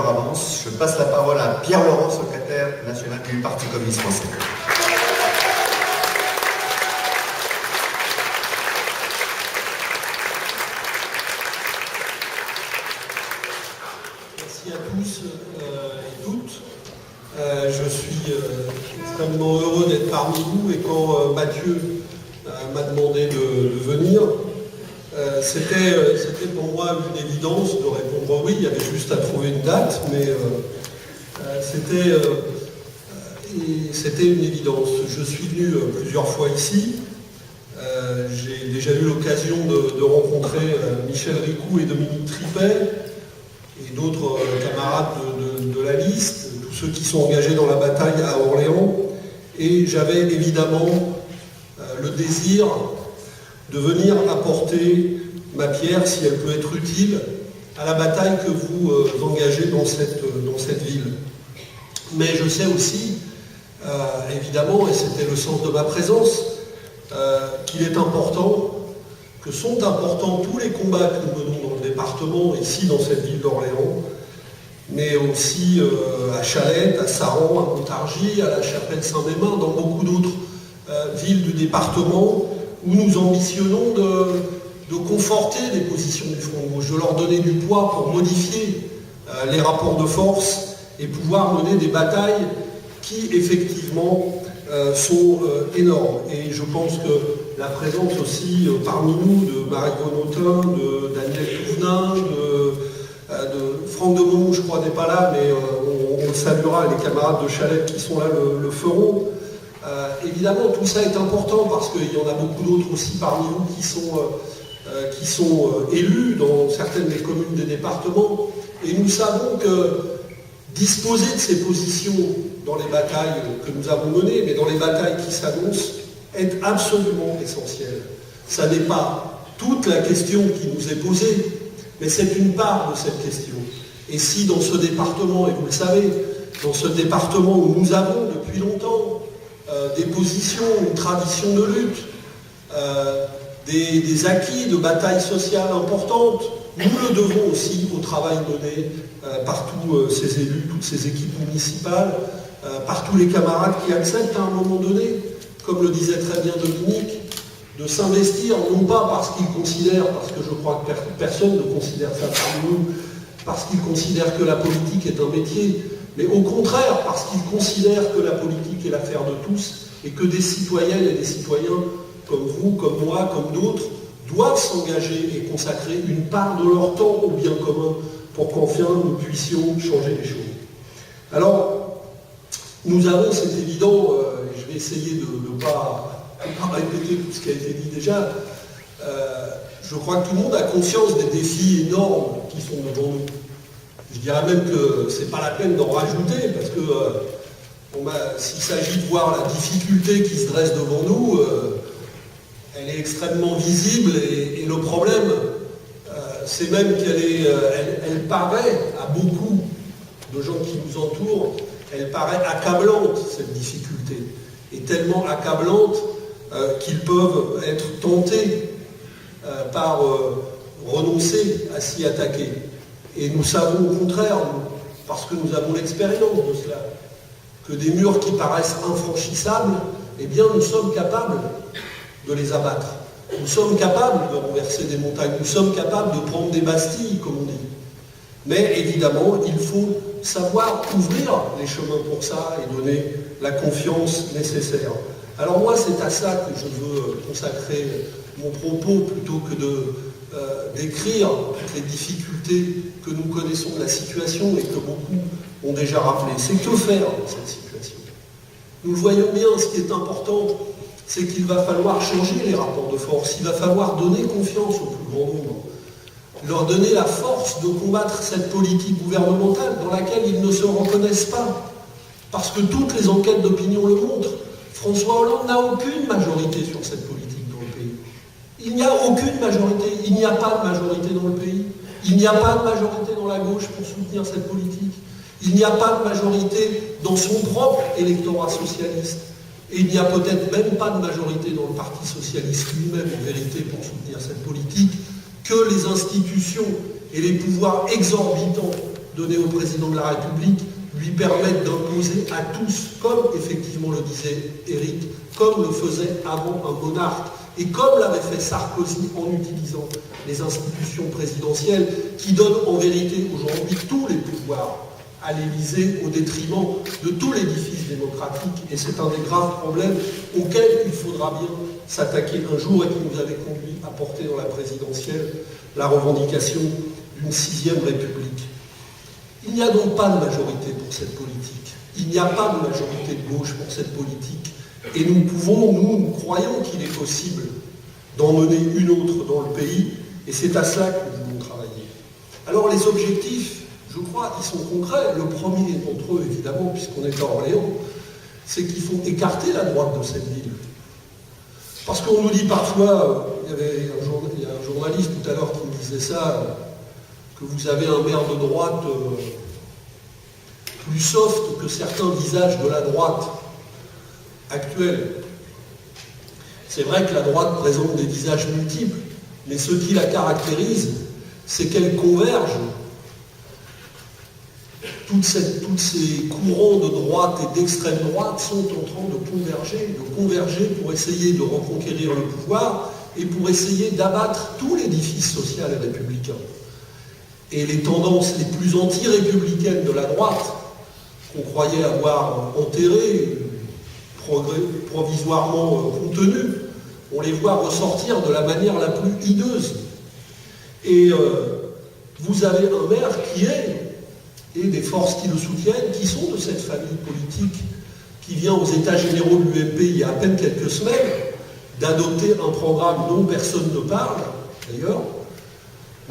Avance, je passe la parole à Pierre Laurent, secrétaire national du Parti communiste français. Merci à tous et toutes. Je suis extrêmement heureux d'être parmi vous et quand Mathieu m'a demandé de venir, c'était pour moi une évidence de répondre oui. Il y avait juste à trouver une date, mais c'était une évidence. Je suis venu plusieurs fois ici. J'ai déjà eu l'occasion de rencontrer Michel Ricou et Dominique Tripet et d'autres camarades de la liste, tous ceux qui sont engagés dans la bataille à Orléans. Et j'avais évidemment le désir de venir apporter ma pierre, si elle peut être utile, à la bataille que vous engagez dans cette ville. Mais je sais aussi, évidemment, et c'était le sens de ma présence, qu'il est important, que sont importants tous les combats que nous menons dans le département, ici dans cette ville d'Orléans, mais aussi à Chalette, à Saran, à Montargis, à la Chapelle-Saint-Mémin, dans beaucoup d'autres villes du département, où nous ambitionnons de conforter les positions du Front de Gauche, de leur donner du poids pour modifier les rapports de force et pouvoir mener des batailles qui, effectivement, sont énormes. Et je pense que la présence aussi parmi nous de Marie-Vonne Autain, de Daniel Touvenin, de Franck de Monod, je crois, n'est pas là, mais on le saluera, et les camarades de Chalette qui sont là le feront. Évidemment, tout ça est important parce qu'il y en a beaucoup d'autres aussi parmi nous qui sont élus dans certaines des communes des départements. Et nous savons que disposer de ces positions dans les batailles que nous avons menées, mais dans les batailles qui s'annoncent, est absolument essentiel. Ça n'est pas toute la question qui nous est posée, mais c'est une part de cette question. Et si dans ce département, et vous le savez, dans ce département où nous avons depuis longtemps des positions, une tradition de lutte, des acquis de bataille sociale importantes, nous le devons aussi au travail mené par tous ces élus, toutes ces équipes municipales, par tous les camarades qui acceptent à un moment donné, comme le disait très bien Dominique, de s'investir, non pas parce qu'ils considèrent, parce que je crois que personne ne considère ça parmi nous, parce qu'ils considèrent que la politique est un métier, mais au contraire parce qu'ils considèrent que la politique est l'affaire de tous et que des citoyennes et des citoyens comme vous, comme moi, comme d'autres, doivent s'engager et consacrer une part de leur temps au bien commun pour qu'enfin nous puissions changer les choses. Alors, nous avons, c'est évident, et je vais essayer de ne pas répéter tout ce qui a été dit déjà, je crois que tout le monde a conscience des défis énormes qui sont devant nous. Je dirais même que ce n'est pas la peine d'en rajouter, parce que s'il s'agit de voir la difficulté qui se dresse devant nous, elle est extrêmement visible, et le problème, c'est même qu'elle paraît à beaucoup de gens qui nous entourent, elle paraît accablante, cette difficulté, et tellement accablante qu'ils peuvent être tentés par renoncer à s'y attaquer. Et nous savons au contraire, parce que nous avons l'expérience de cela, que des murs qui paraissent infranchissables, eh bien nous sommes capables de les abattre. Nous sommes capables de renverser des montagnes, nous sommes capables de prendre des Bastilles, comme on dit. Mais évidemment, il faut savoir ouvrir les chemins pour ça et donner la confiance nécessaire. Alors moi, c'est à ça que je veux consacrer mon propos, plutôt que d'écrire toutes les difficultés que nous connaissons de la situation et que beaucoup ont déjà rappelé. C'est que faire dans cette situation? Nous le voyons bien, ce qui est important, c'est qu'il va falloir changer les rapports de force, il va falloir donner confiance au plus grand nombre, leur donner la force de combattre cette politique gouvernementale dans laquelle ils ne se reconnaissent pas. Parce que toutes les enquêtes d'opinion le montrent, François Hollande n'a aucune majorité sur cette politique dans le pays. Il n'y a aucune majorité, il n'y a pas de majorité dans le pays, il n'y a pas de majorité dans la gauche pour soutenir cette politique, il n'y a pas de majorité dans son propre électorat socialiste, et il n'y a peut-être même pas de majorité dans le Parti socialiste lui-même, en vérité, pour soutenir cette politique, que les institutions et les pouvoirs exorbitants donnés au président de la République lui permettent d'imposer à tous, comme effectivement le disait Éric, comme le faisait avant un monarque, et comme l'avait fait Sarkozy en utilisant les institutions présidentielles, qui donnent en vérité aujourd'hui tous les pouvoirs à l'Élysée au détriment de tout l'édifice démocratique. Et c'est un des graves problèmes auxquels il faudra bien s'attaquer un jour et qui nous avait conduit à porter dans la présidentielle la revendication d'une 6e République. Il n'y a donc pas de majorité pour cette politique. Il n'y a pas de majorité de gauche pour cette politique. Et nous croyons qu'il est possible d'en mener une autre dans le pays, et c'est à cela que nous voulons travailler. Alors les objectifs, je crois, ils sont concrets. Le premier d'entre eux, évidemment, puisqu'on est à Orléans, c'est qu'il faut écarter la droite de cette ville. Parce qu'on nous dit parfois, il y a un journaliste tout à l'heure qui me disait ça, que vous avez un maire de droite plus soft que certains visages de la droite actuelle. C'est vrai que la droite présente des visages multiples, mais ce qui la caractérise, c'est qu'elle converge. Tous ces courants de droite et d'extrême droite sont en train de converger pour essayer de reconquérir le pouvoir et pour essayer d'abattre tout l'édifice social et républicain. Et les tendances les plus anti-républicaines de la droite, qu'on croyait avoir enterrées, provisoirement contenues, on les voit ressortir de la manière la plus hideuse. Et vous avez un maire et des forces qui le soutiennent, qui sont de cette famille politique, qui vient aux États généraux de l'UMP il y a à peine quelques semaines, d'adopter un programme dont personne ne parle, d'ailleurs,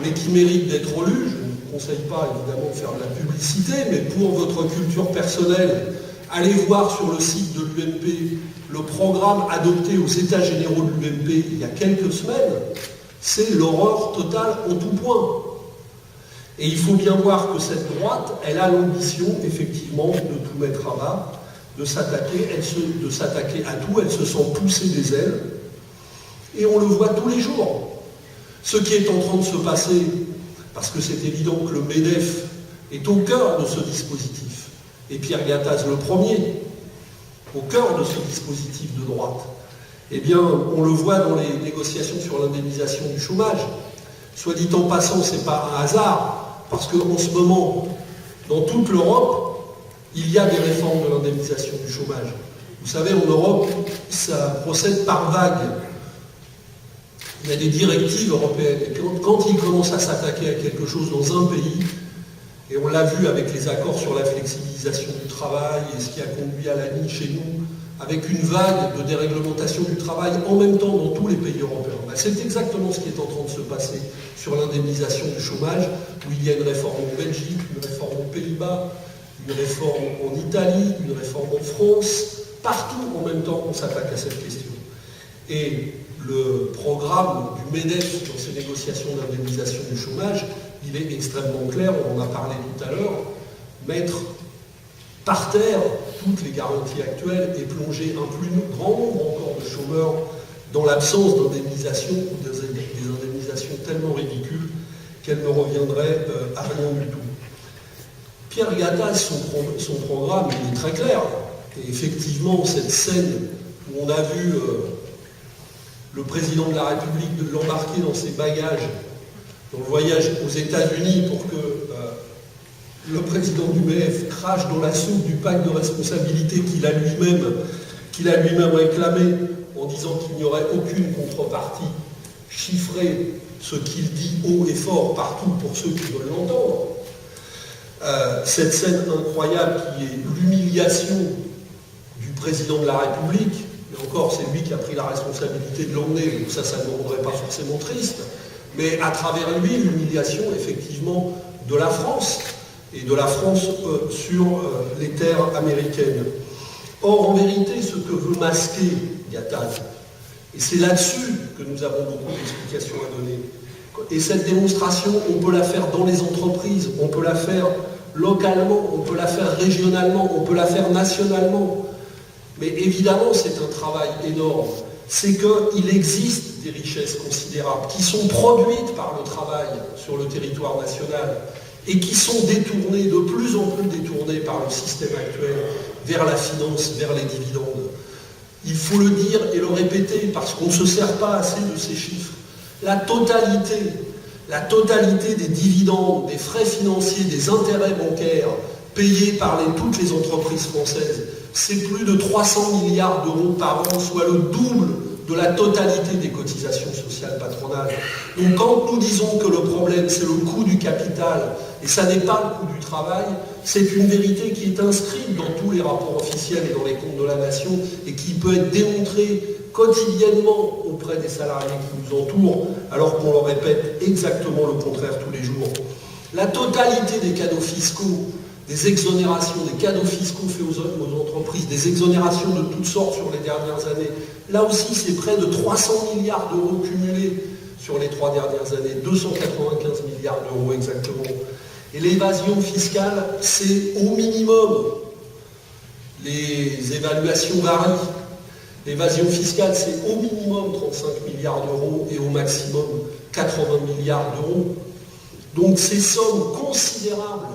mais qui mérite d'être lu. Je ne vous conseille pas, évidemment, de faire de la publicité, mais pour votre culture personnelle, allez voir sur le site de l'UMP le programme adopté aux États généraux de l'UMP il y a quelques semaines. C'est l'horreur totale en tout point. Et il faut bien voir que cette droite, elle a l'ambition, effectivement, de tout mettre à bas, de s'attaquer à tout, elle se sent pousser des ailes. Et on le voit tous les jours. Ce qui est en train de se passer, parce que c'est évident que le MEDEF est au cœur de ce dispositif, et Pierre Gattaz le premier, au cœur de ce dispositif de droite, eh bien, on le voit dans les négociations sur l'indemnisation du chômage. Soit dit en passant, ce n'est pas un hasard, parce qu'en ce moment, dans toute l'Europe, il y a des réformes de l'indemnisation du chômage. Vous savez, en Europe, ça procède par vagues. Il y a des directives européennes. Et quand ils commencent à s'attaquer à quelque chose dans un pays, et on l'a vu avec les accords sur la flexibilisation du travail et ce qui a conduit à l'ANI chez nous, avec une vague de déréglementation du travail en même temps dans tous les pays européens. C'est exactement ce qui est en train de se passer sur l'indemnisation du chômage, où il y a une réforme en Belgique, une réforme aux Pays-Bas, une réforme en Italie, une réforme en France. Partout en même temps on s'attaque à cette question. Et le programme du MEDEF dans ces négociations d'indemnisation du chômage, il est extrêmement clair, on en a parlé tout à l'heure, mettre par terre toutes les garanties actuelles et plonger un plus grand nombre encore de chômeurs dans l'absence d'indemnisation ou des indemnisations tellement ridicules qu'elles ne reviendraient à rien du tout. Pierre Gattaz, son programme, il est très clair. Et effectivement, cette scène où on a vu le président de la République l'embarquer dans ses bagages dans le voyage aux États-Unis pour que le président du MEF crache dans la soupe du pacte de responsabilité qu'il a lui-même réclamé en disant qu'il n'y aurait aucune contrepartie, chiffrer ce qu'il dit haut et fort partout pour ceux qui veulent l'entendre. Cette scène incroyable qui est l'humiliation du président de la République, et encore c'est lui qui a pris la responsabilité de l'emmener, donc ça ne me rendrait pas forcément triste, mais à travers lui l'humiliation effectivement de la France, et de la France sur les terres américaines. Or, en vérité, ce que veut masquer Gattaz, et c'est là-dessus que nous avons beaucoup d'explications à donner, et cette démonstration, on peut la faire dans les entreprises, on peut la faire localement, on peut la faire régionalement, on peut la faire nationalement, mais évidemment, c'est un travail énorme. C'est qu'il existe des richesses considérables qui sont produites par le travail sur le territoire national. et qui sont détournés, de plus en plus détournés par le système actuel vers la finance, vers les dividendes. Il faut le dire et le répéter parce qu'on ne se sert pas assez de ces chiffres. La totalité des dividendes, des frais financiers, des intérêts bancaires payés par toutes les entreprises françaises, c'est plus de 300 milliards d'euros par an, soit le double de la totalité des cotisations sociales patronales. Donc quand nous disons que le problème c'est le coût du capital et ça n'est pas le coût du travail, c'est une vérité qui est inscrite dans tous les rapports officiels et dans les comptes de la nation et qui peut être démontrée quotidiennement auprès des salariés qui nous entourent, alors qu'on leur répète exactement le contraire tous les jours. La totalité des cadeaux fiscaux, des exonérations, des cadeaux fiscaux faits aux entreprises, des exonérations de toutes sortes sur les dernières années, là aussi c'est près de 300 milliards d'euros cumulés sur les 3 dernières années, 295 milliards d'euros exactement. Et l'évasion fiscale, c'est au minimum, les évaluations varient, l'évasion fiscale c'est au minimum 35 milliards d'euros et au maximum 80 milliards d'euros. Donc ces sommes considérables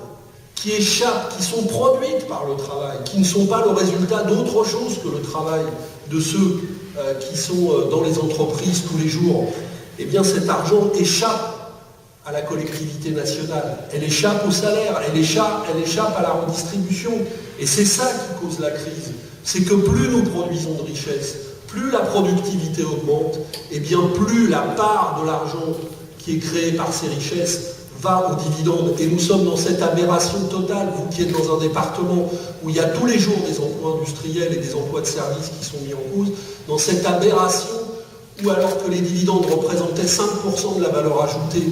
qui échappent, qui sont produites par le travail, qui ne sont pas le résultat d'autre chose que le travail de ceux qui sont dans les entreprises tous les jours, eh bien cet argent échappe à la collectivité nationale, elle échappe au salaire, elle échappe à la redistribution. Et c'est ça qui cause la crise. C'est que plus nous produisons de richesses, plus la productivité augmente, et bien plus la part de l'argent qui est créée par ces richesses va aux dividendes. Et nous sommes dans cette aberration totale, vous qui êtes dans un département où il y a tous les jours des emplois industriels et des emplois de services qui sont mis en cause, dans cette aberration où alors que les dividendes représentaient 5% de la valeur ajoutée,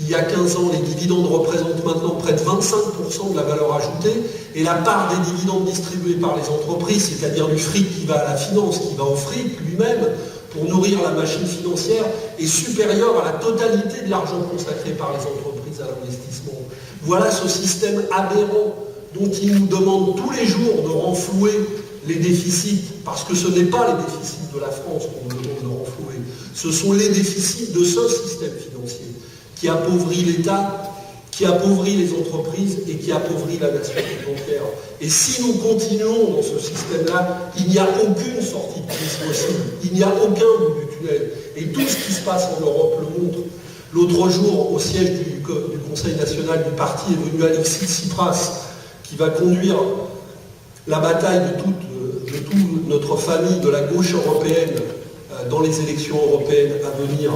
il y a 15 ans, les dividendes représentent maintenant près de 25% de la valeur ajoutée, et la part des dividendes distribués par les entreprises, c'est-à-dire du fric qui va à la finance, qui va au fric lui-même, pour nourrir la machine financière, est supérieure à la totalité de l'argent consacré par les entreprises à l'investissement. Voilà ce système aberrant dont ils nous demandent tous les jours de renflouer les déficits, parce que ce n'est pas les déficits de la France qu'on nous demande de renflouer, ce sont les déficits de ce système financier qui appauvrit l'État, qui appauvrit les entreprises et qui appauvrit la nation tout entière. Et si nous continuons dans ce système-là, il n'y a aucune sortie de crise possible, il n'y a aucun bout du tunnel. Et tout ce qui se passe en Europe le montre. L'autre jour, au siège du Conseil national du parti, est venu Alexis Tsipras, qui va conduire la bataille de toute notre famille de la gauche européenne dans les élections européennes à venir.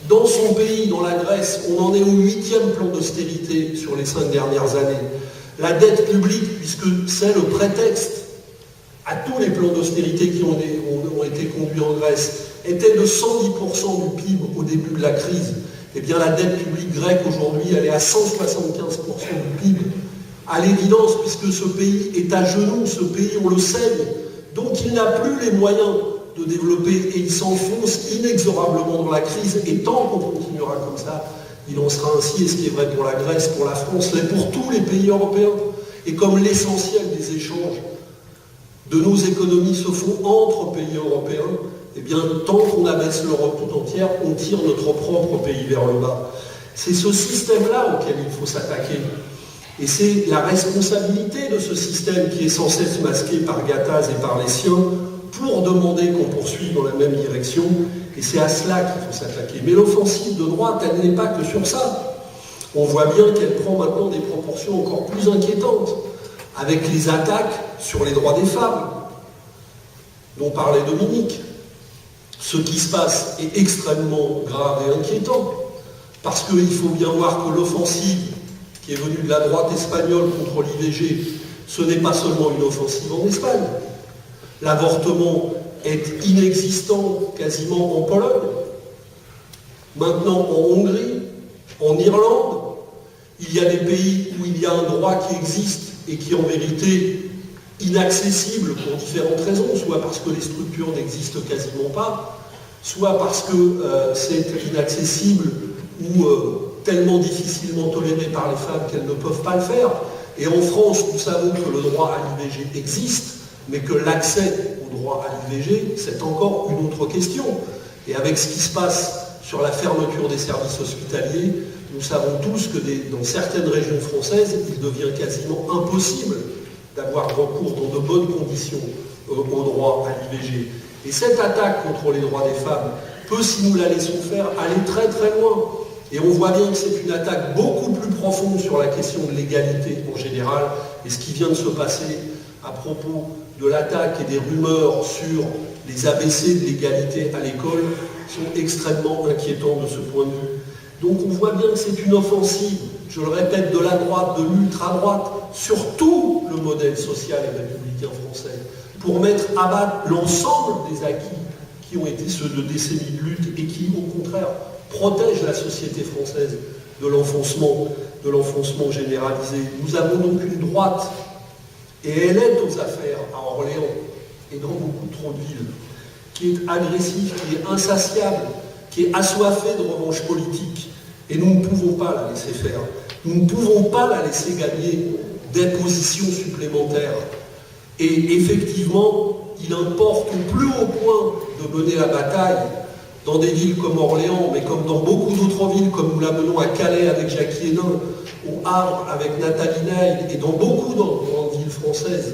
Dans son pays, dans la Grèce, on en est au 8e plan d'austérité sur les 5 dernières années. La dette publique, puisque c'est le prétexte à tous les plans d'austérité qui ont été conduits en Grèce, était de 110% du PIB au début de la crise. Eh bien, la dette publique grecque aujourd'hui, elle est à 175% du PIB. À l'évidence, puisque ce pays est à genoux, ce pays, on le sait, donc il n'a plus les moyens de développer et il s'enfonce inexorablement dans la crise, et tant qu'on continuera comme ça, il en sera ainsi, et ce qui est vrai pour la Grèce, pour la France, mais pour tous les pays européens. Et comme l'essentiel des échanges de nos économies se font entre pays européens, eh bien tant qu'on abaisse l'Europe tout entière, on tire notre propre pays vers le bas. C'est ce système-là auquel il faut s'attaquer. Et c'est la responsabilité de ce système qui est sans cesse masqué par Gattaz et par les siens pour demander qu'on poursuive dans la même direction. Et c'est à cela qu'il faut s'attaquer. Mais l'offensive de droite, elle n'est pas que sur ça. On voit bien qu'elle prend maintenant des proportions encore plus inquiétantes, avec les attaques sur les droits des femmes, dont parlait Dominique. Ce qui se passe est extrêmement grave et inquiétant, parce qu'il faut bien voir que l'offensive qui est venue de la droite espagnole contre l'IVG, ce n'est pas seulement une offensive en Espagne. L'avortement est inexistant quasiment en Pologne, maintenant en Hongrie, en Irlande. Il y a des pays où il y a un droit qui existe et qui est en vérité inaccessible pour différentes raisons, soit parce que les structures n'existent quasiment pas, soit parce que c'est inaccessible ou tellement difficilement toléré par les femmes qu'elles ne peuvent pas le faire. Et en France, nous savons que le droit à l'IVG existe, mais que l'accès au droit à l'IVG, c'est encore une autre question. Et avec ce qui se passe sur la fermeture des services hospitaliers, Nous savons tous que dans certaines régions françaises, il devient quasiment impossible d'avoir recours dans de bonnes conditions au droit à l'IVG. Et cette attaque contre les droits des femmes peut, si nous la laissons faire, aller très très loin. Et on voit bien que c'est une attaque beaucoup plus profonde sur la question de l'égalité en général. Et ce qui vient de se passer à propos de l'attaque et des rumeurs sur les ABC de l'égalité à l'école sont extrêmement inquiétants de ce point de vue. Donc on voit bien que c'est une offensive, je le répète, de la droite, de l'ultra-droite, sur tout le modèle social et républicain français, pour mettre à bas l'ensemble des acquis qui ont été ceux de décennies de lutte et qui, au contraire, protègent la société française de l'enfoncement généralisé. Nous avons donc une droite, et elle est aux affaires à Orléans et dans beaucoup trop de villes, qui est agressive, qui est insatiable, qui est assoiffée de revanche politique. Et nous ne pouvons pas la laisser faire. Nous ne pouvons pas la laisser gagner d'impositions supplémentaires. Et effectivement, il importe au plus haut point de mener la bataille dans des villes comme Orléans, mais comme dans beaucoup d'autres villes, comme nous la menons à Calais avec Jackie Hénin, au Havre avec Nathalie Neil, et dans beaucoup d'autres grandes villes françaises,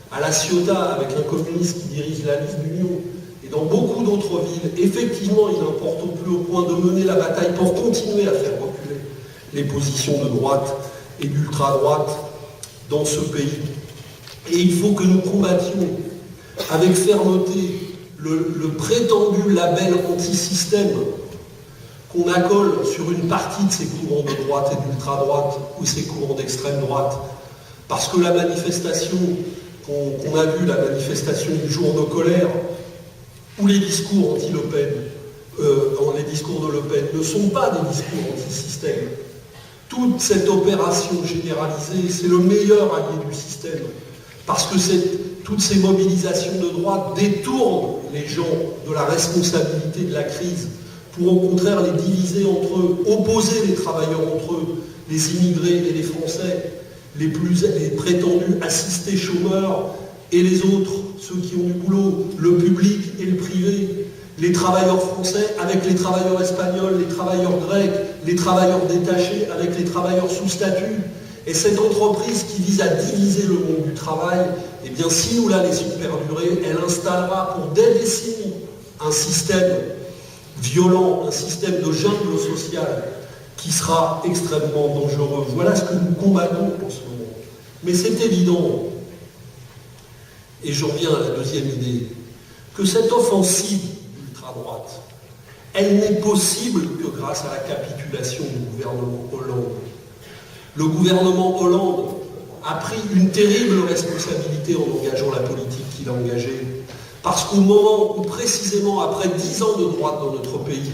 à La Ciotat avec un communiste qui dirige la liste d'Union, et dans beaucoup d'autres villes, effectivement, il importe au plus haut point de mener la bataille pour continuer à faire reculer les positions de droite et d'ultra-droite dans ce pays. Et il faut que nous combattions avec fermeté le prétendu label anti-système qu'on accole sur une partie de ces courants de droite et d'ultra-droite ou ces courants d'extrême droite. Parce que la manifestation qu'on a vue, la manifestation du jour de colère, où les discours anti-Le Pen, les discours de Le Pen ne sont pas des discours anti-système. Toute cette opération généralisée, c'est le meilleur allié du système. Parce que toutes ces mobilisations de droite détournent les gens de la responsabilité de la crise pour au contraire les diviser entre eux, opposer les travailleurs entre eux, les immigrés et les Français, les prétendus assistés chômeurs et les autres, ceux qui ont du boulot, le public et le privé, les travailleurs français avec les travailleurs espagnols, les travailleurs grecs, les travailleurs détachés avec les travailleurs sous statut. Et cette entreprise qui vise à diviser le monde du travail, eh bien si nous la laissons perdurer, elle installera pour des décennies un système violent, un système de jungle sociale qui sera extrêmement dangereux. Voilà ce que nous combattons en ce moment. Mais c'est évident, et je reviens à la deuxième idée, que cette offensive ultra-droite, elle n'est possible que grâce à la capitulation du gouvernement Hollande. Le gouvernement Hollande a pris une terrible responsabilité en engageant la politique qu'il a engagée. Parce qu'au moment où, précisément après 10 ans de droite dans notre pays,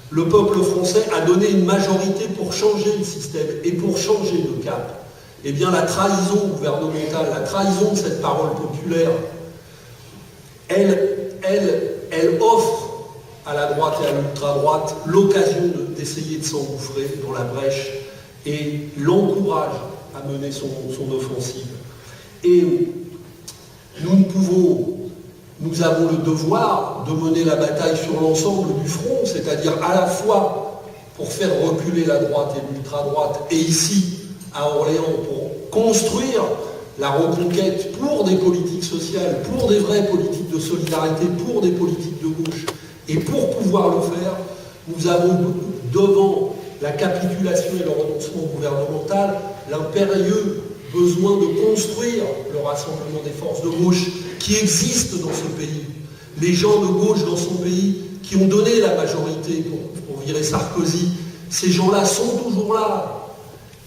le peuple français a donné une majorité pour changer le système et pour changer de cap, eh bien la trahison gouvernementale, la trahison de cette parole populaire, elle offre à la droite et à l'ultra-droite l'occasion d'essayer de s'engouffrer dans la brèche et l'encourage à mener son offensive. Et nous avons le devoir de mener la bataille sur l'ensemble du front, c'est-à-dire à la fois pour faire reculer la droite et l'ultra-droite, et ici, à Orléans, pour construire la reconquête pour des politiques sociales, pour des vraies politiques de solidarité, pour des politiques de gauche. Et pour pouvoir le faire, nous avons devant la capitulation et le renoncement gouvernemental, l'impérieux besoin de construire le rassemblement des forces de gauche qui existent dans ce pays. Les gens de gauche dans son pays qui ont donné la majorité pour virer Sarkozy, ces gens-là sont toujours là.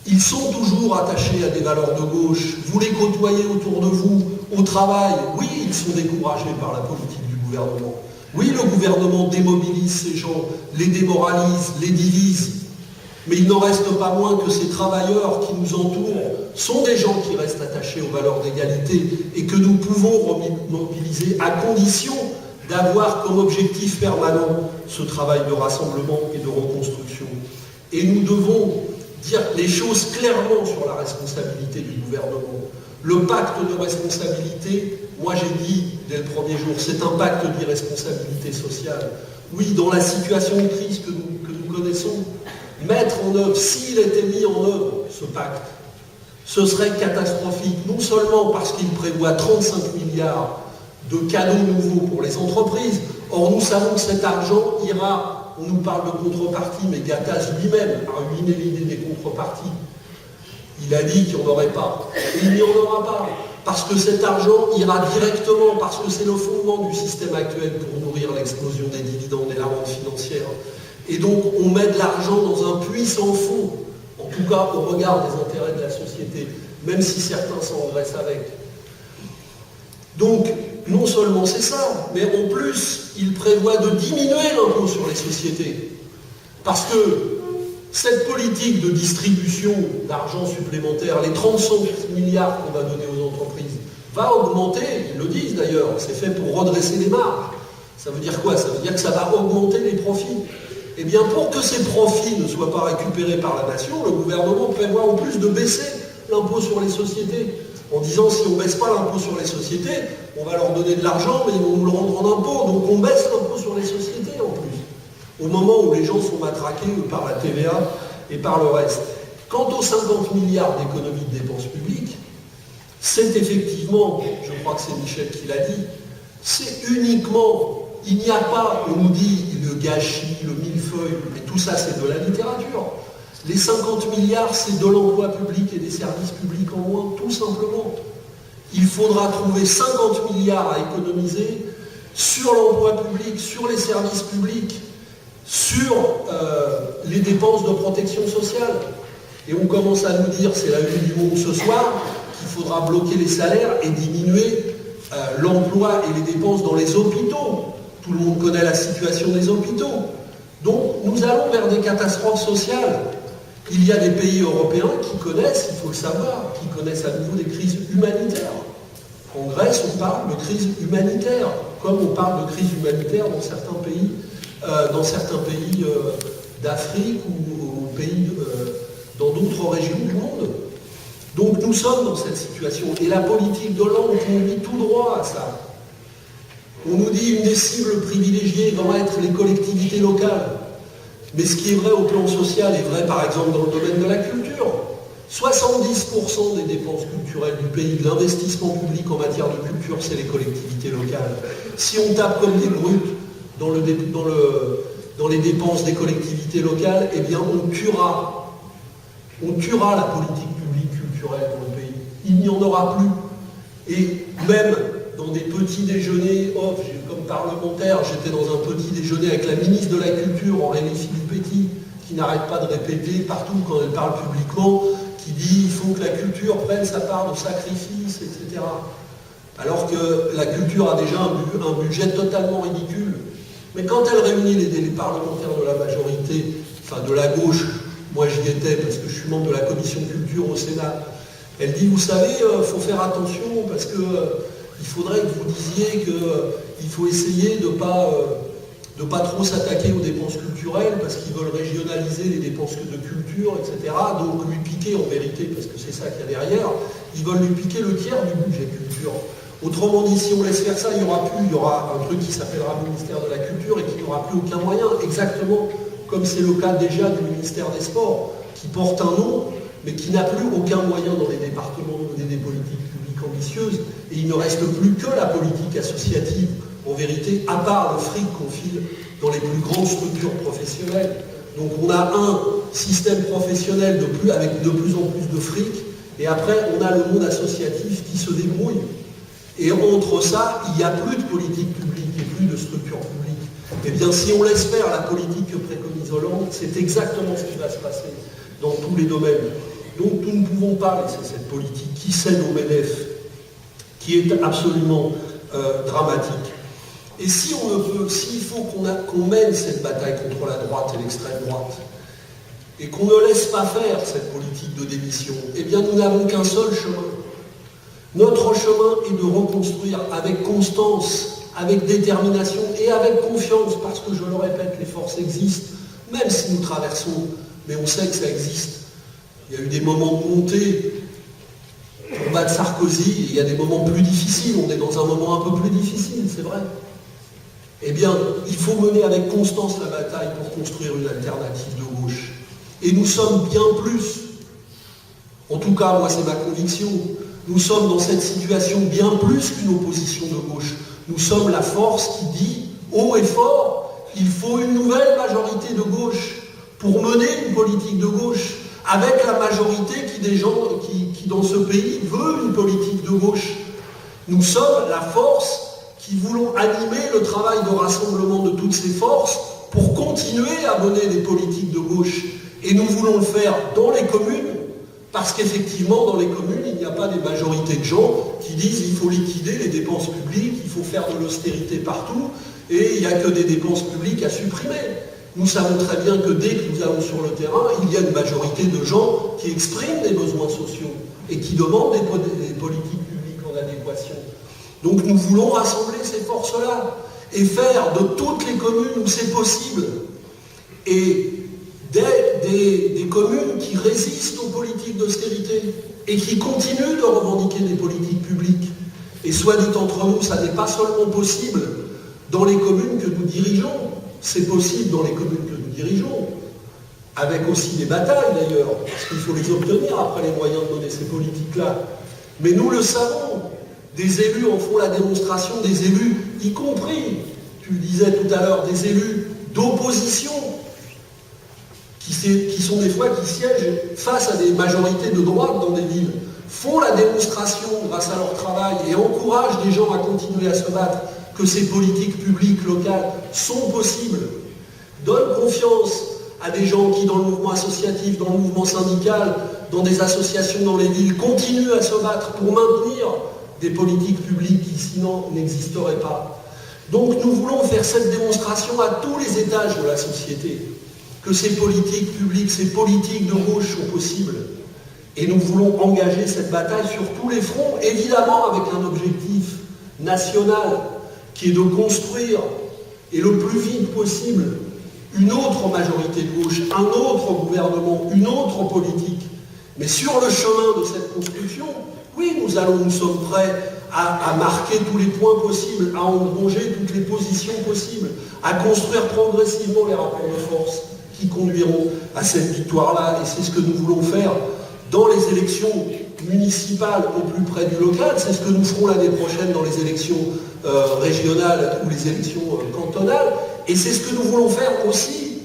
Ils sont toujours attachés à des valeurs de gauche. Vous les côtoyez autour de vous, au travail. Oui, ils sont découragés par la politique du gouvernement. Oui, le gouvernement démobilise ces gens, les démoralise, les divise. Mais il n'en reste pas moins que ces travailleurs qui nous entourent sont des gens qui restent attachés aux valeurs d'égalité et que nous pouvons mobiliser à condition d'avoir comme objectif permanent ce travail de rassemblement et de reconstruction. Et nous devons dire les choses clairement sur la responsabilité du gouvernement. Le pacte de responsabilité, moi j'ai dit dès le premier jour, c'est un pacte d'irresponsabilité sociale. Oui, dans la situation de crise que nous connaissons, mettre en œuvre, s'il était mis en œuvre, ce pacte, ce serait catastrophique, non seulement parce qu'il prévoit 35 milliards de cadeaux nouveaux pour les entreprises. Or, nous savons que cet argent ira, on nous parle de contrepartie, mais Gattaz lui-même a ruiné l'idée des contreparties. Il a dit qu'il n'y en aurait pas. Et il n'y en aura pas. Parce que cet argent ira directement, parce que c'est le fondement du système actuel pour nourrir l'explosion des dividendes et la rente financière. Et donc, on met de l'argent dans un puits sans fond, en tout cas au regard des intérêts de la société, même si certains s'engraissent avec. Donc, non seulement c'est ça, mais en plus, il prévoit de diminuer l'impôt sur les sociétés. Parce que cette politique de distribution d'argent supplémentaire, les 35 milliards qu'on va donner aux entreprises, va augmenter, ils le disent d'ailleurs, c'est fait pour redresser les marges. Ça veut dire quoi? Ça veut dire que ça va augmenter les profits. Eh bien, pour que ces profits ne soient pas récupérés par la nation, le gouvernement prévoit en plus de baisser l'impôt sur les sociétés, en disant si on ne baisse pas l'impôt sur les sociétés, on va leur donner de l'argent, mais ils vont nous le rendre en impôt, donc on baisse l'impôt sur les sociétés en plus, au moment où les gens sont matraqués par la TVA et par le reste. Quant aux 50 milliards d'économies de dépenses publiques, c'est effectivement, je crois que c'est Michel qui l'a dit, c'est uniquement, il n'y a pas, on nous dit le gâchis, le millefeuille, mais tout ça c'est de la littérature. Les 50 milliards, c'est de l'emploi public et des services publics en moins, tout simplement. Il faudra trouver 50 milliards à économiser sur l'emploi public, sur les services publics, sur les dépenses de protection sociale. Et on commence à nous dire, c'est la une du Monde ce soir, qu'il faudra bloquer les salaires et diminuer l'emploi et les dépenses dans les hôpitaux. Tout le monde connaît la situation des hôpitaux. Donc nous allons vers des catastrophes sociales. Il y a des pays européens qui connaissent, il faut le savoir, qui connaissent à nouveau des crises humanitaires. En Grèce, on parle de crise humanitaire, comme on parle de crise humanitaire dans certains pays d'Afrique ou pays dans d'autres régions du monde. Donc nous sommes dans cette situation. Et la politique d'Hollande conduit tout droit à ça. On nous dit une des cibles privilégiées vont être les collectivités locales. Mais ce qui est vrai au plan social est vrai par exemple dans le domaine de la culture. 70% des dépenses culturelles du pays, de l'investissement public en matière de culture, c'est les collectivités locales. Si on tape comme des brutes dans les dépenses des collectivités locales, eh bien on tuera la politique publique culturelle dans le pays. Il n'y en aura plus. Et même dans des petits déjeuners off, comme parlementaire, j'étais dans un petit déjeuner avec la ministre de la Culture, Aurélie Filippetti, qui n'arrête pas de répéter partout quand elle parle publiquement, qui dit il faut que la culture prenne sa part de sacrifice, etc. Alors que la culture a déjà un budget totalement ridicule. Mais quand elle réunit les parlementaires de la majorité, enfin de la gauche, moi j'y étais parce que je suis membre de la commission culture au Sénat, elle dit vous savez, il faut faire attention parce que il faudrait que vous disiez qu'il faut essayer de ne pas trop s'attaquer aux dépenses culturelles parce qu'ils veulent régionaliser les dépenses de culture, etc. Donc lui piquer en vérité, parce que c'est ça qu'il y a derrière, ils veulent lui piquer le tiers du budget culture. Autrement dit, si on laisse faire ça, il y aura un truc qui s'appellera ministère de la Culture et qui n'aura plus aucun moyen, exactement comme c'est le cas déjà du ministère des Sports, qui porte un nom, mais qui n'a plus aucun moyen dans les départements de mener des politiques publiques ambitieuses, et il ne reste plus que la politique associative, en vérité, à part le fric qu'on file dans les plus grandes structures professionnelles. Donc on a un système professionnel avec de plus en plus de fric, et après on a le monde associatif qui se débrouille. Et entre ça, il n'y a plus de politique publique et plus de structure publique. Eh bien, si on laisse faire la politique que préconise Hollande, c'est exactement ce qui va se passer dans tous les domaines. Donc nous ne pouvons pas laisser cette politique qui cède au MEDEF, qui est absolument dramatique. Et si on ne peut, s'il faut qu'on mène cette bataille contre la droite et l'extrême droite, et qu'on ne laisse pas faire cette politique de démission, eh bien nous n'avons qu'un seul chemin. Notre chemin est de reconstruire avec constance, avec détermination et avec confiance, parce que je le répète, les forces existent, même si nous traversons, mais on sait que ça existe. Il y a eu des moments de montée pour battre Sarkozy, et il y a des moments plus difficiles, on est dans un moment un peu plus difficile, c'est vrai. Eh bien, il faut mener avec constance la bataille pour construire une alternative de gauche. Et nous sommes bien plus. En tout cas, moi, c'est ma conviction. Nous sommes dans cette situation bien plus qu'une opposition de gauche. Nous sommes la force qui dit haut et fort, il faut une nouvelle majorité de gauche pour mener une politique de gauche, avec la majorité qui dans ce pays veut une politique de gauche. Nous sommes la force qui voulons animer le travail de rassemblement de toutes ces forces pour continuer à mener des politiques de gauche. Et nous voulons le faire dans les communes, parce qu'effectivement, dans les communes, il n'y a pas des majorités de gens qui disent qu'il faut liquider les dépenses publiques, il faut faire de l'austérité partout, et il n'y a que des dépenses publiques à supprimer. Nous savons très bien que dès que nous allons sur le terrain, il y a une majorité de gens qui expriment des besoins sociaux et qui demandent des politiques publiques en adéquation. Donc nous voulons rassembler ces forces-là et faire de toutes les communes où c'est possible et des communes qui résistent aux politiques d'austérité et qui continuent de revendiquer des politiques publiques. Et soit dit entre nous, ça n'est pas seulement possible dans les communes que nous dirigeons, c'est possible dans les communes que nous dirigeons, avec aussi des batailles d'ailleurs, parce qu'il faut les obtenir après les moyens de mener ces politiques-là. Mais nous le savons, des élus en font la démonstration, des élus, y compris, tu le disais tout à l'heure, des élus d'opposition, qui sont des fois qui siègent face à des majorités de droite dans des villes, font la démonstration grâce à leur travail et encouragent des gens à continuer à se battre, que ces politiques publiques locales sont possibles, donnent confiance à des gens qui, dans le mouvement associatif, dans le mouvement syndical, dans des associations dans les villes, continuent à se battre pour maintenir des politiques publiques qui sinon n'existeraient pas. Donc nous voulons faire cette démonstration à tous les étages de la société, que ces politiques publiques, ces politiques de gauche sont possibles. Et nous voulons engager cette bataille sur tous les fronts, évidemment avec un objectif national, qui est de construire, et le plus vite possible, une autre majorité de gauche, un autre gouvernement, une autre politique. Mais sur le chemin de cette construction, oui, nous sommes prêts à marquer tous les points possibles, à engranger toutes les positions possibles, à construire progressivement les rapports de force qui conduiront à cette victoire-là. Et c'est ce que nous voulons faire dans les élections municipales au plus près du local. C'est ce que nous ferons l'année prochaine dans les élections régionales ou les élections cantonales. Et c'est ce que nous voulons faire aussi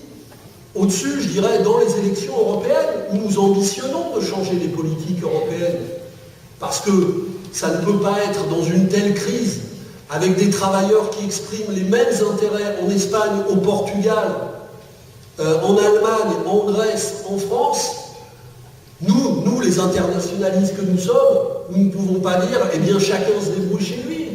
au-dessus, je dirais, dans les élections européennes, où nous ambitionnons de changer les politiques européennes. Parce que ça ne peut pas être dans une telle crise, avec des travailleurs qui expriment les mêmes intérêts en Espagne, au Portugal, en Allemagne, en Grèce, en France. Nous, les internationalistes que nous sommes, nous ne pouvons pas dire, eh bien, chacun se débrouille chez lui.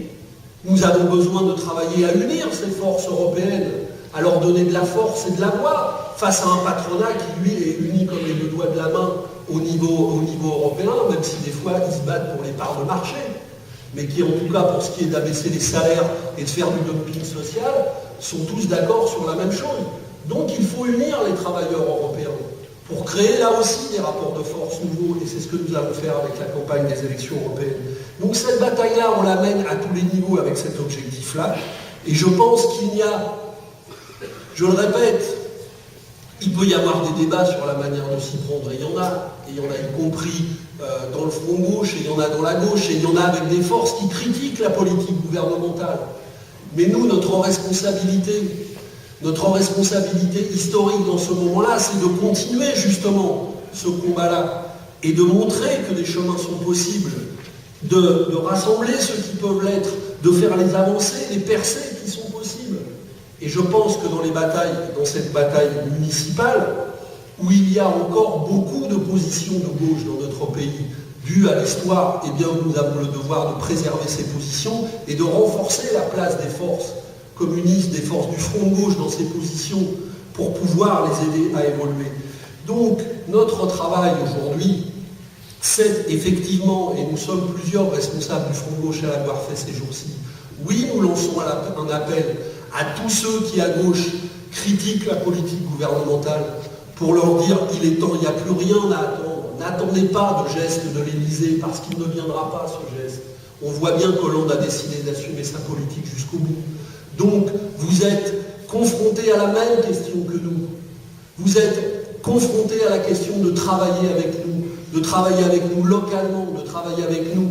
Nous avons besoin de travailler à unir ces forces européennes, à leur donner de la force et de la voix, face à un patronat qui, lui, est uni comme les deux doigts de la main au niveau européen, même si des fois, ils se battent pour les parts de marché, mais qui, en tout cas, pour ce qui est d'abaisser les salaires et de faire du dumping social, sont tous d'accord sur la même chose. Donc, il faut unir les travailleurs européens pour créer là aussi des rapports de force nouveaux, et c'est ce que nous allons faire avec la campagne des élections européennes. Donc cette bataille-là, on la mène à tous les niveaux avec cet objectif-là, et je pense qu'il y a, je le répète, il peut y avoir des débats sur la manière de s'y prendre, et il y en a y compris dans le front gauche, et il y en a dans la gauche, et il y en a avec des forces qui critiquent la politique gouvernementale. Mais nous, notre responsabilité historique dans ce moment-là, c'est de continuer justement ce combat-là et de montrer que des chemins sont possibles, de rassembler ceux qui peuvent l'être, de faire les avancées, les percées qui sont possibles. Et je pense que dans cette bataille municipale, où il y a encore beaucoup de positions de gauche dans notre pays, dues à l'histoire, eh bien nous avons le devoir de préserver ces positions et de renforcer la place des forces communistes, des forces du front gauche dans ces positions pour pouvoir les aider à évoluer. Donc notre travail aujourd'hui, c'est effectivement, et nous sommes plusieurs responsables du front gauche à l'avoir fait ces jours-ci, oui, nous lançons un appel à tous ceux qui à gauche critiquent la politique gouvernementale pour leur dire il est temps, il n'y a plus rien à attendre. N'attendez pas de geste de l'Élysée parce qu'il ne viendra pas ce geste. On voit bien qu'Hollande a décidé d'assumer sa politique jusqu'au bout. Donc, vous êtes confrontés à la même question que nous. Vous êtes confrontés à la question de travailler avec nous localement, de travailler avec nous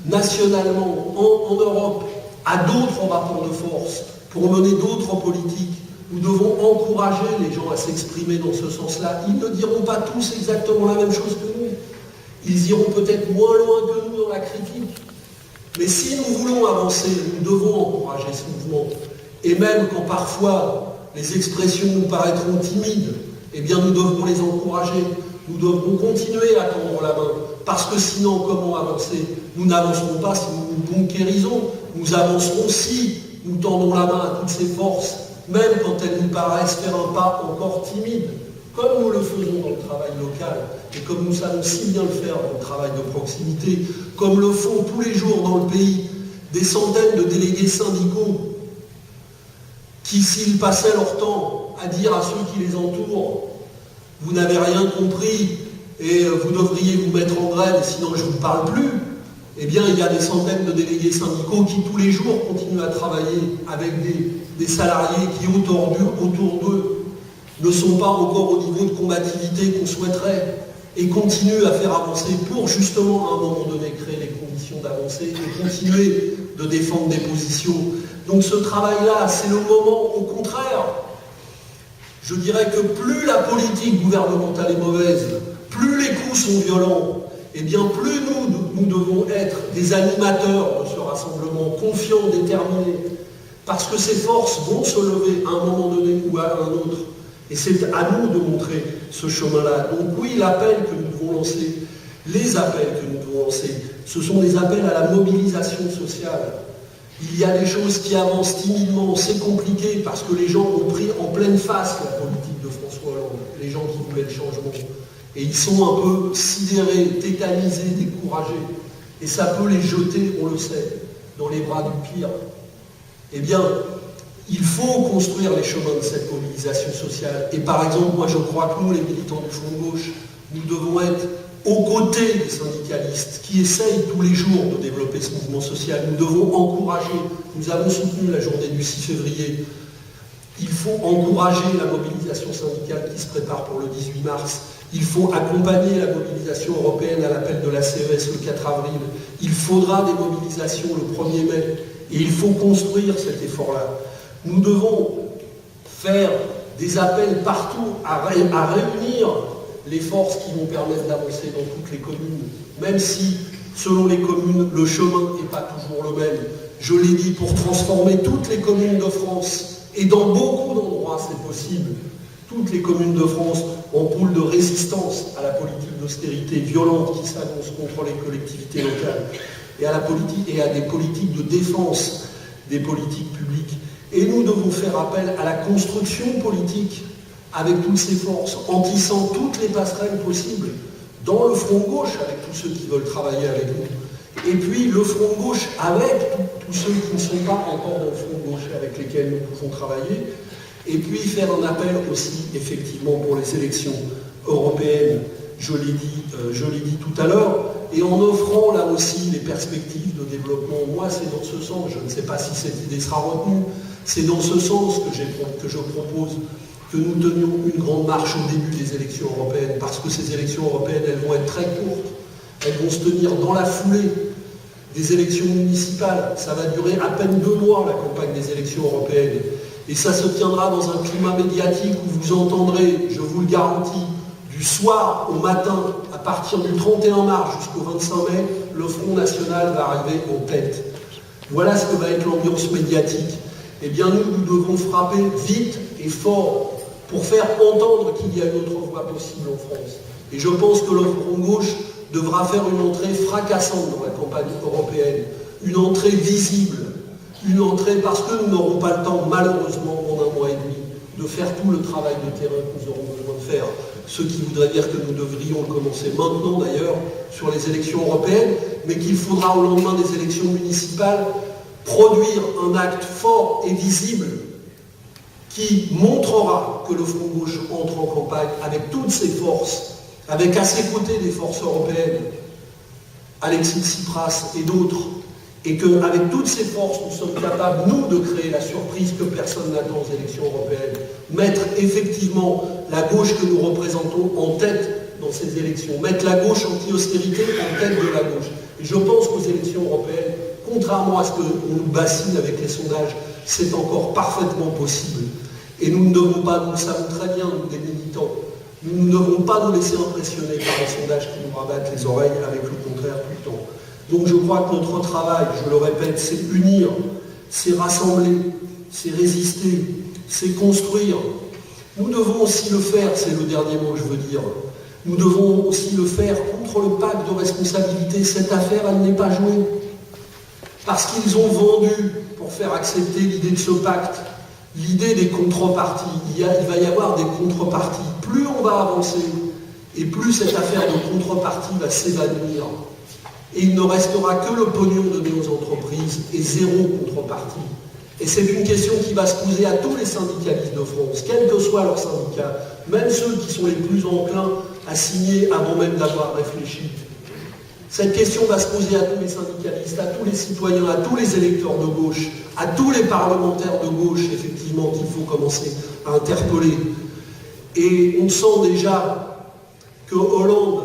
nationalement, en Europe, à d'autres rapports de force, pour mener d'autres politiques. Nous devons encourager les gens à s'exprimer dans ce sens-là. Ils ne diront pas tous exactement la même chose que nous. Ils iront peut-être moins loin que nous dans la critique. Mais si nous voulons avancer, nous devons encourager ce mouvement. Et même quand parfois les expressions nous paraîtront timides, eh bien nous devrons les encourager. Nous devrons continuer à tendre la main. Parce que sinon, comment avancer? Nous n'avancerons pas si nous nous conquérisons. Nous avancerons si nous tendons la main à toutes ces forces, même quand elles nous paraissent faire un pas encore timide, comme nous le faisons dans le travail local, et comme nous savons si bien le faire dans le travail de proximité, comme le font tous les jours dans le pays des centaines de délégués syndicaux qui, s'ils passaient leur temps à dire à ceux qui les entourent « vous n'avez rien compris et vous devriez vous mettre en grève, sinon je ne vous parle plus », eh bien il y a des centaines de délégués syndicaux qui tous les jours continuent à travailler avec des salariés qui autour d'eux ne sont pas encore au niveau de combativité qu'on souhaiterait et continuent à faire avancer pour justement à un moment donné créer les conditions d'avancer et continuer de défendre des positions. Donc ce travail-là, c'est le moment, au contraire, je dirais que plus la politique gouvernementale est mauvaise, plus les coups sont violents, et bien plus nous devons être des animateurs de ce rassemblement, confiants, déterminés, parce que ces forces vont se lever à un moment donné ou à un autre. Et c'est à nous de montrer ce chemin-là. Donc oui, l'appel que nous devons lancer, les appels que nous devons lancer, ce sont des appels à la mobilisation sociale. Il y a des choses qui avancent timidement, c'est compliqué parce que les gens ont pris en pleine face la politique de François Hollande, les gens qui voulaient le changement. Et ils sont un peu sidérés, tétanisés, découragés. Et ça peut les jeter, on le sait, dans les bras du pire. Eh bien, il faut construire les chemins de cette mobilisation sociale. Et par exemple, moi je crois que nous, les militants du Front de Gauche, nous devons être aux côtés des syndicalistes qui essayent tous les jours de développer ce mouvement social. Nous devons encourager, nous avons soutenu la journée du 6 février, il faut encourager la mobilisation syndicale qui se prépare pour le 18 mars. Il faut accompagner la mobilisation européenne à l'appel de la CES le 4 avril. Il faudra des mobilisations le 1er mai. Et il faut construire cet effort-là. Nous devons faire des appels partout à réunir les forces qui vont permettre d'avancer dans toutes les communes, même si, selon les communes, le chemin n'est pas toujours le même. Je l'ai dit, pour transformer toutes les communes de France, et dans beaucoup d'endroits c'est possible, toutes les communes de France en pôle de résistance à la politique d'austérité violente qui s'annonce contre les collectivités locales, et à des politiques de défense des politiques publiques. Et nous devons faire appel à la construction politique avec toutes ces forces, en tissant toutes les passerelles possibles dans le front gauche avec tous ceux qui veulent travailler avec nous. Et puis le front gauche avec tous ceux qui ne sont pas encore dans le front gauche avec lesquels nous pouvons travailler. Et puis faire un appel aussi, effectivement, pour les élections européennes, je l'ai dit tout à l'heure, et en offrant là aussi les perspectives de développement. Moi, c'est dans ce sens, je ne sais pas si cette idée sera retenue, c'est dans ce sens que je propose que nous tenions une grande marche au début des élections européennes, parce que ces élections européennes, elles vont être très courtes, elles vont se tenir dans la foulée des élections municipales. Ça va durer à peine 2 mois, la campagne des élections européennes. Et ça se tiendra dans un climat médiatique où vous entendrez, je vous le garantis, du soir au matin, à partir du 31 mars jusqu'au 25 mai, le Front National va arriver en tête. Voilà ce que va être l'ambiance médiatique. Eh bien nous devons frapper vite et fort pour faire entendre qu'il y a une autre voie possible en France. Et je pense que le Front Gauche devra faire une entrée fracassante dans la campagne européenne, une entrée visible, une entrée parce que nous n'aurons pas le temps, malheureusement, en 1 mois et demi, de faire tout le travail de terrain que nous aurons besoin de faire. Ce qui voudrait dire que nous devrions le commencer maintenant d'ailleurs sur les élections européennes, mais qu'il faudra au lendemain des élections municipales produire un acte fort et visible qui montrera que le Front Gauche entre en campagne avec toutes ses forces, avec à ses côtés des forces européennes, Alexis Tsipras et d'autres, et qu'avec toutes ces forces, nous sommes capables, nous, de créer la surprise que personne n'attend aux élections européennes, mettre effectivement la gauche que nous représentons en tête dans ces élections, mettre la gauche anti-austérité en tête de la gauche. Et je pense qu'aux élections européennes, contrairement à ce qu'on nous bassine avec les sondages, c'est encore parfaitement possible. Et nous ne devons pas, nous le savons très bien, nous des militants, nous ne devons pas nous laisser impressionner par les sondages qui nous rabattent les oreilles avec le contraire tout le temps. Donc je crois que notre travail, je le répète, c'est unir, c'est rassembler, c'est résister, c'est construire. Nous devons aussi le faire, c'est le dernier mot que je veux dire, nous devons aussi le faire contre le pacte de responsabilité. Cette affaire, elle n'est pas jouée. Parce qu'ils ont vendu, pour faire accepter l'idée de ce pacte, l'idée des contreparties. Il va y avoir des contreparties. Plus on va avancer, et plus cette affaire de contrepartie va s'évanouir. Et il ne restera que le pognon donné aux entreprises et zéro contrepartie. Et c'est une question qui va se poser à tous les syndicalistes de France, quels que soient leurs syndicats, même ceux qui sont les plus enclins à signer avant même d'avoir réfléchi. Cette question va se poser à tous les syndicalistes, à tous les citoyens, à tous les électeurs de gauche, à tous les parlementaires de gauche, effectivement, qu'il faut commencer à interpeller. Et on sent déjà que Hollande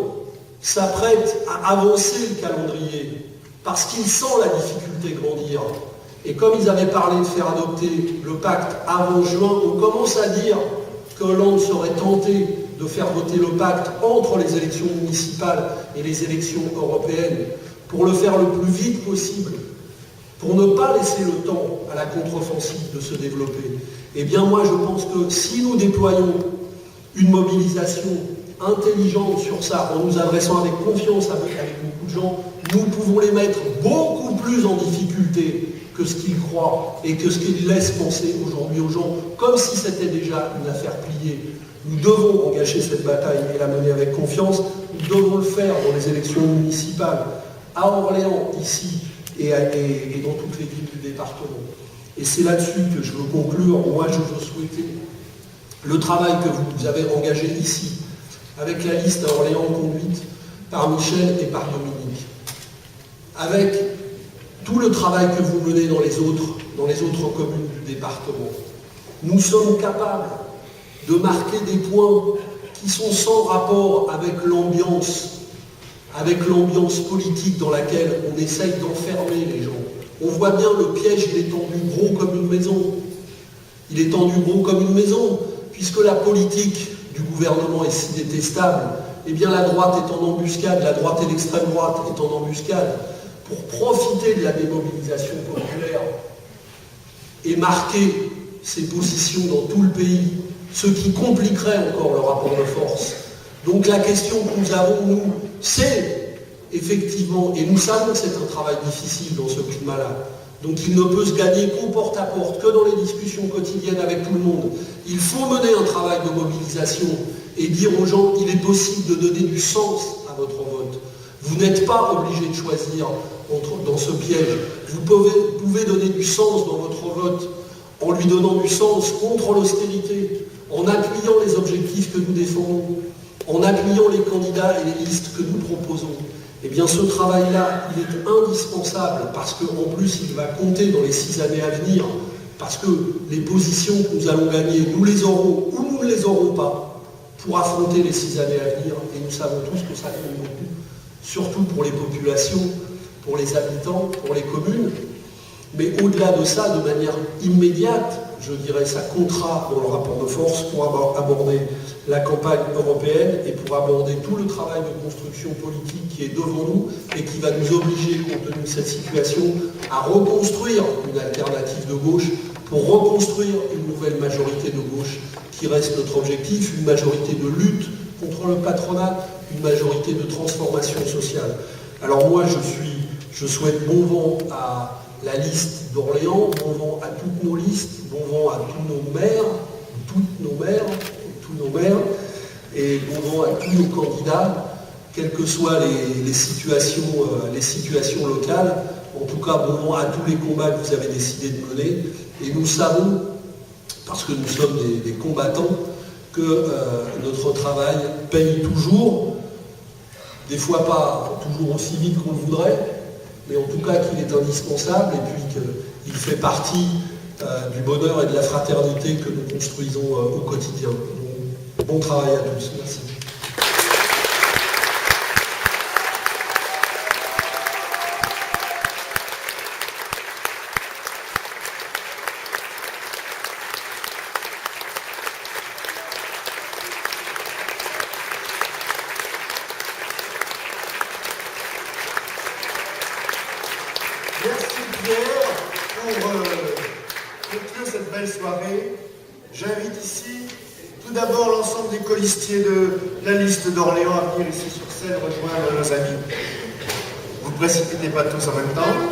s'apprête à avancer le calendrier, parce qu'il sent la difficulté grandir. Et comme ils avaient parlé de faire adopter le pacte avant juin, on commence à dire que Hollande serait tenté de faire voter le pacte entre les élections municipales et les élections européennes, pour le faire le plus vite possible, pour ne pas laisser le temps à la contre-offensive de se développer. Eh bien moi je pense que si nous déployons une mobilisation intelligente sur ça, en nous adressant avec confiance avec beaucoup de gens, nous pouvons les mettre beaucoup plus en difficulté que ce qu'ils croient et que ce qu'ils laissent penser aujourd'hui aux gens, comme si c'était déjà une affaire pliée. Nous devons engager cette bataille et la mener avec confiance. Nous devons le faire dans les élections municipales, à Orléans, ici, et dans toutes les villes du département. Et c'est là-dessus que je veux conclure. Moi, je veux souhaiter le travail que vous avez engagé ici, avec la liste à Orléans conduite par Michel et par Dominique, avec tout le travail que vous menez dans les autres communes du département. Nous sommes capables de marquer des points qui sont sans rapport avec l'ambiance politique dans laquelle on essaye d'enfermer les gens. On voit bien le piège, il est tendu gros comme une maison. Il est tendu gros comme une maison, puisque la politique du gouvernement est si détestable, eh bien la droite est en embuscade, la droite et l'extrême droite est en embuscade, pour profiter de la démobilisation populaire et marquer ses positions dans tout le pays, ce qui compliquerait encore le rapport de force. Donc la question que nous avons, nous, c'est effectivement, et nous savons que c'est un travail difficile dans ce climat-là, donc il ne peut se gagner qu'au porte-à-porte, que dans les discussions quotidiennes avec tout le monde. Il faut mener un travail de mobilisation et dire aux gens qu'il est possible de donner du sens à votre vote. Vous n'êtes pas obligé de choisir dans ce piège. Vous pouvez donner du sens dans votre vote en lui donnant du sens contre l'austérité, en appuyant les objectifs que nous défendons, en appuyant les candidats et les listes que nous proposons. Eh bien ce travail-là, il est indispensable parce qu'en plus il va compter dans les 6 années à venir, parce que les positions que nous allons gagner, nous les aurons ou nous ne les aurons pas pour affronter les 6 années à venir, et nous savons tous que ça compte beaucoup, surtout pour les populations, pour les habitants, pour les communes. Mais au-delà de ça, de manière immédiate, je dirais, ça comptera dans le rapport de force pour aborder la campagne européenne et pour aborder tout le travail de construction politique qui est devant nous et qui va nous obliger, compte tenu de cette situation, à reconstruire une alternative de gauche pour reconstruire une nouvelle majorité de gauche qui reste notre objectif, une majorité de lutte contre le patronat, une majorité de transformation sociale. Alors moi, je souhaite bon vent à la liste d'Orléans, bon vent à toutes nos listes, bon vent à tous nos maires, tous nos maires, et bon vent à tous nos candidats, quelles que soient les situations locales. En tout cas, bon vent à tous les combats que vous avez décidé de mener. Et nous savons, parce que nous sommes des combattants, que notre travail paye toujours, des fois pas toujours aussi vite qu'on le voudrait, mais en tout cas qu'il est indispensable et puis qu'il fait partie du bonheur et de la fraternité que nous construisons au quotidien. Donc, Bon travail à tous. Merci. Merci Pierre pour conclure cette belle soirée. J'invite ici tout d'abord l'ensemble des colistiers de la liste d'Orléans à venir ici sur scène rejoindre nos amis. Vous ne précipitez pas tous en même temps.